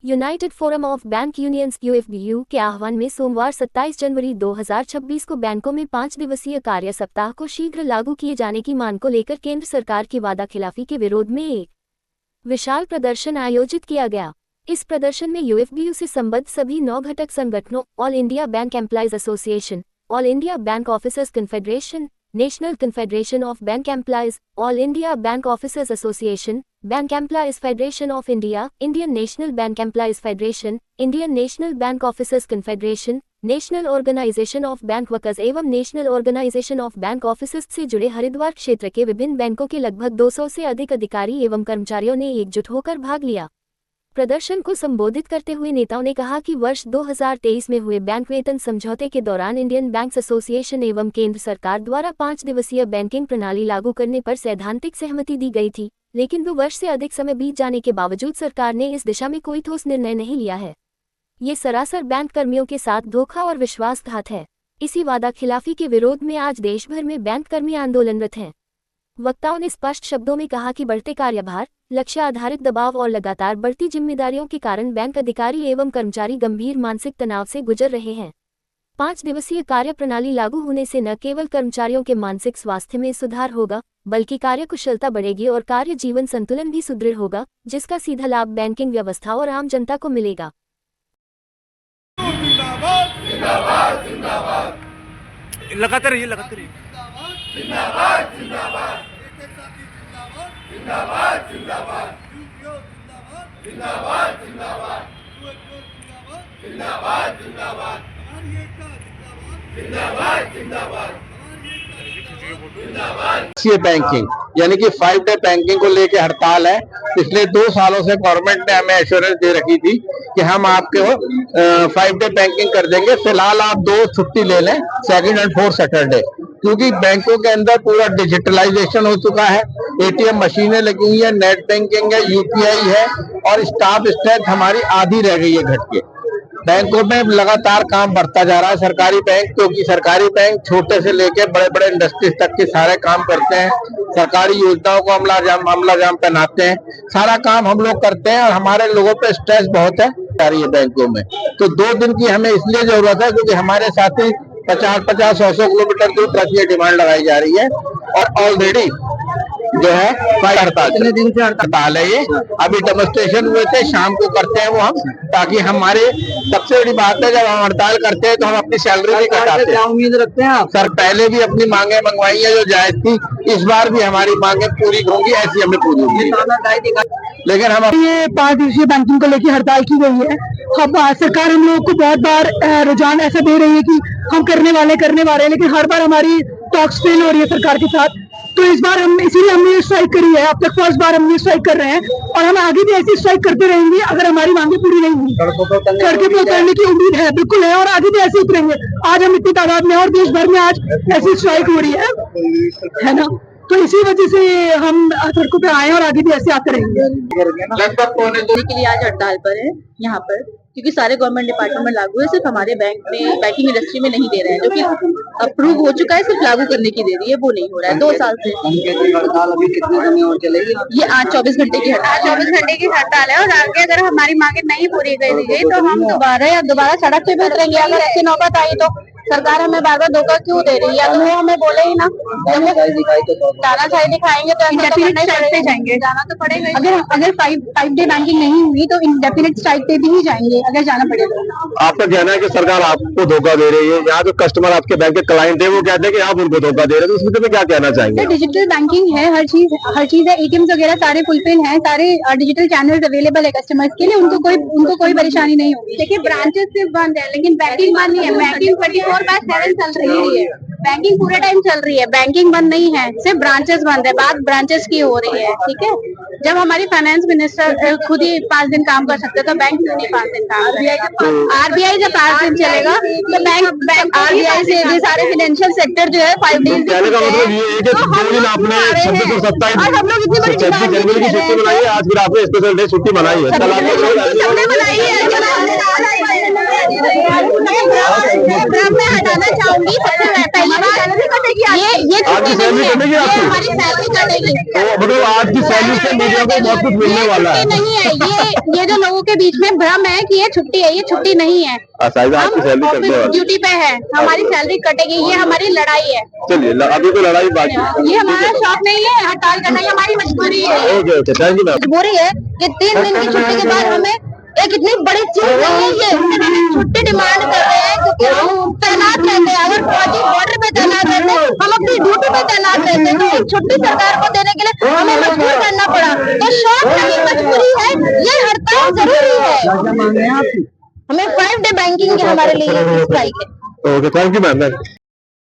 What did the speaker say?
United forum of bank unions UFBU के आह्वान में सोमवार 27 जनवरी 2026 को बैंकों में 5 दिवसीय कार्य सप्ताह को शीघ्र लागू किए जाने की मांग को लेकर केंद्र सरकार की वादाखिलाफी के विरोध में एक विशाल प्रदर्शन आयोजित किया गया। इस प्रदर्शन में यूएफबीयू से संबद्ध सभी 9 घटक संगठनों all India bank employees association, all India bank officers confederation, national confederation of bank employees, all India bank officers association, bank employees federation of India, Indian national bank employees federation, Indian national bank officers confederation, national organisation of bank workers एवं national organisation of bank officers से जुड़े हरिद्वार क्षेत्र के विभिन्न बैंकों के लगभग 200 से अधिक अधिकारी एवं कर्मचारियों ने एकजुट होकर भाग लिया। प्रदर्शन को संबोधित करते हुए नेताओं ने कहा कि वर्ष 2023 में हुए बैंक वेतन समझौते के दौरान इंडियन बैंक्स एसोसिएशन एवं केंद्र सरकार द्वारा 5 दिवसीय बैंकिंग प्रणाली लागू करने पर सैद्धांतिक सहमति दी गई थी, लेकिन 2 वर्ष से अधिक समय बीत जाने के बावजूद सरकार ने इस दिशा में कोई ठोस निर्णय नहीं लिया है। ये सरासर बैंक कर्मियों के साथ धोखा और विश्वासघात है। इसी वादाखिलाफी के विरोध में आज देश भर में बैंक कर्मी आंदोलनरत हैं। वक्ताओं ने स्पष्ट शब्दों में कहा कि बढ़ते कार्यभार, लक्ष्य आधारित दबाव और लगातार बढ़ती जिम्मेदारियों के कारण बैंक अधिकारी एवं कर्मचारी गंभीर मानसिक तनाव से गुजर रहे हैं। 5 दिवसीय कार्य प्रणाली लागू होने से न केवल कर्मचारियों के मानसिक स्वास्थ्य में सुधार होगा, बल्कि कार्यकुशलता बढ़ेगी और कार्य जीवन संतुलन भी सुदृढ़ होगा, जिसका सीधा लाभ बैंकिंग व्यवस्था और आम जनता को मिलेगा। लगातार रहिए जिंदाबाद जिंदाबाद जिंदाबाद जिंदाबाद जिंदाबाद जिंदाबाद जिंदाबाद जिंदाबाद जिंदाबाद जिंदाबाद बैंकिंग यानी कि 5 डे बैंकिंग को लेके हड़ताल है। पिछले 2 सालों से गवर्नमेंट ने हमें एश्योरेंस दे रखी थी कि हम आपको 5 डे बैंकिंग कर देंगे। फिलहाल आप 2 छुट्टी ले लें, 2nd और 4th सैटरडे, क्योंकि बैंकों के अंदर पूरा डिजिटलाइजेशन हो चुका है। एटीएम मशीनें लगी हुई है, नेट बैंकिंग है, यूपीआई है और स्टाफ स्ट्रेंथ हमारी आधी रह गई है घट के। बैंकों में लगातार काम बढ़ता जा रहा है। सरकारी बैंक, क्योंकि सरकारी बैंक छोटे से लेके बड़े बड़े इंडस्ट्रीज तक के सारे काम करते हैं। सरकारी योजनाओं को अमलाजाम पहनाते हैं, सारा काम हम लोग करते हैं और हमारे लोगों पे स्ट्रेस बहुत है सारी बैंकों में। तो 2 दिन की हमें इसलिए जरूरत है क्योंकि हमारे साथी 50-50, 100 किलोमीटर दूर तक ये डिमांड लगाई जा रही है और ऑलरेडी जो है कितने दिन से हड़ताल है ये। अभी डेमोन्स्ट्रेशन हुए थे, शाम को करते हैं वो हम, ताकि हमारे सबसे बड़ी बात है जब हम हड़ताल करते हैं तो हम अपनी सैलरी भी कटाते हैं। उम्मीद रखते हैं आप? सर, पहले भी अपनी मांगे मंगवाई है जो जायज थी, इस बार भी हमारी मांगे पूरी होंगी, ऐसी हमें पूरी होगी। लेकिन हम ये 5 दिवसीय बैंकिंग को लेकर हड़ताल की गई है। अब सरकार हम लोग को बहुत बार रुझान ऐसा दे रही है कि हम करने वाले, लेकिन हर बार हमारी टॉक्स फेल हो रही है सरकार के साथ। तो इस बार हम इसीलिए हमने स्ट्राइक करी है। अब तक फर्स्ट बार हम ये स्ट्राइक कर रहे हैं और हम आगे भी ऐसी स्ट्राइक करते रहेंगे अगर हमारी मांगे पूरी नहीं हुई। सड़कों पर उतरने की उम्मीद है, बिल्कुल है, और आगे भी ऐसे उतरेंगे। आज हम इतनी तादाद में और देश भर में आज ऐसी स्ट्राइक हो रही है ना। तो इसी वजह से हम सड़कों पे आए और आगे भी ऐसे आते रहेंगे। लगभग पौने 2 के लिए आज हड़ताल पर है यहाँ पर, क्योंकि सारे गवर्नमेंट डिपार्टमेंट लागू है, सिर्फ हमारे बैंक में बैंकिंग इंडस्ट्री में नहीं दे रहे हैं, जो कि अप्रूव हो चुका है, सिर्फ लागू करने की दे रही है, वो नहीं हो रहा है 2 साल से। हड़ताल अभी कितने समय और चलेगी? ये आज 24 घंटे की हड़ताल, 24 घंटे की हड़ताल है और आगे अगर हमारी मांगे नहीं पूरी कर दी गई तो हम दोबारा सड़क पे भी उतरेंगे। अगर ऐसी नौबत आई तो सरकार हमें बार बार धोखा क्यों दे रही है? तो वो हमें बोले ही ना, तानाशाही दिखाएंगे तो इंडेफिनिट स्ट्राइक पे जाएंगे, जाना तो पड़ेगा। अगर 5 डे बैंकिंग नहीं हुई तो इंडेफिनिट स्ट्राइक पे भी जाएंगे अगर जाना पड़ेगा। आपका कहना है कि सरकार आपको धोखा दे रही है, यहाँ जो कस्टमर आपके बैंक के क्लाइंट है वो कहते हैं कि आप उनको धोखा दे रहे हैं, तो उसमें तो क्या कहना चाहेंगे? डिजिटल बैंकिंग है, हर चीज है, एटीएम वगैरह सारे फुलफिल हैं, सारे डिजिटल चैनल्स अवेलेबल है कस्टमर्स के लिए, उनको कोई परेशानी नहीं होगी। देखिए, ब्रांचेस सिर्फ बंद है लेकिन बैंकिंग बंद नहीं है। बैंकिंग 24/7 चल रही है, बैंकिंग पूरे टाइम चल रही है, बैंकिंग बंद नहीं है, सिर्फ ब्रांचेस बंद है। बात ब्रांचेस की हो रही है, ठीक है। जब हमारी फाइनेंस मिनिस्टर खुद ही 5 दिन काम कर सकते तो बैंक क्यों नहीं 5 दिन काम करेगा? आरबीआई जब 5 दिन चलेगा तो बैंक आरबीआई से ये सारे फाइनेंशियल सेक्टर जो है 5 डेज कहने का मतलब ये है कि 2 दिन आपने 26 और 27 हम लोग इतनी बड़ी 26 जनवरी की छुट्टी बनाई है, आज फिर आपने स्पेशल डे छुट्टी बनाई है। कल सबने बनाई है। मैं हटाना चाहूंगी सबसे पहली बात ये आपकी छुट्टी सैलरी नहीं है, कटेगी ये आपकी? हमारी सैलरी कटेगी। तो मतलब आज की सैलरी से मीडिया को बहुत कुछ मिलने वाला है। छुट्टी नहीं है, ये जो लोगों के बीच में भ्रम है कि ये छुट्टी है, ये छुट्टी नहीं है। साहिबा आपकी सैलरी हम करते ऑफिस हो। ड्यूटी पे है, हमारी सैलरी कटेगी, ये हमारी लड़ाई है। चलिए अभी तो लड़ाई बाकी है। ये हमारा शौक नहीं है, हड़ताल करना ये हमारी मजबूरी है। Okay okay, thank you ma'am. मजबूरी है कि 3 दिन की छुट्टी के बाद हमें एक इतनी बड़ी चीज नहीं है ये छुट्टी डिमांड कर रहे हैं, क्योंकि हम तैनात रहते हैं। अगर फौजी बॉर्डर पे तैनात रहते, हम अपनी ड्यूटी पे तैनात रहते, तो एक छुट्टी सरकार को देने के लिए हमें मजबूर करना पड़ा। तो शौक नहीं, मजबूरी है, ये हड़ताल जरूरी है। हमें 5 डे बैंकिंग हमारे लिए स्ट्राइक है। Okay, thank you ma'am.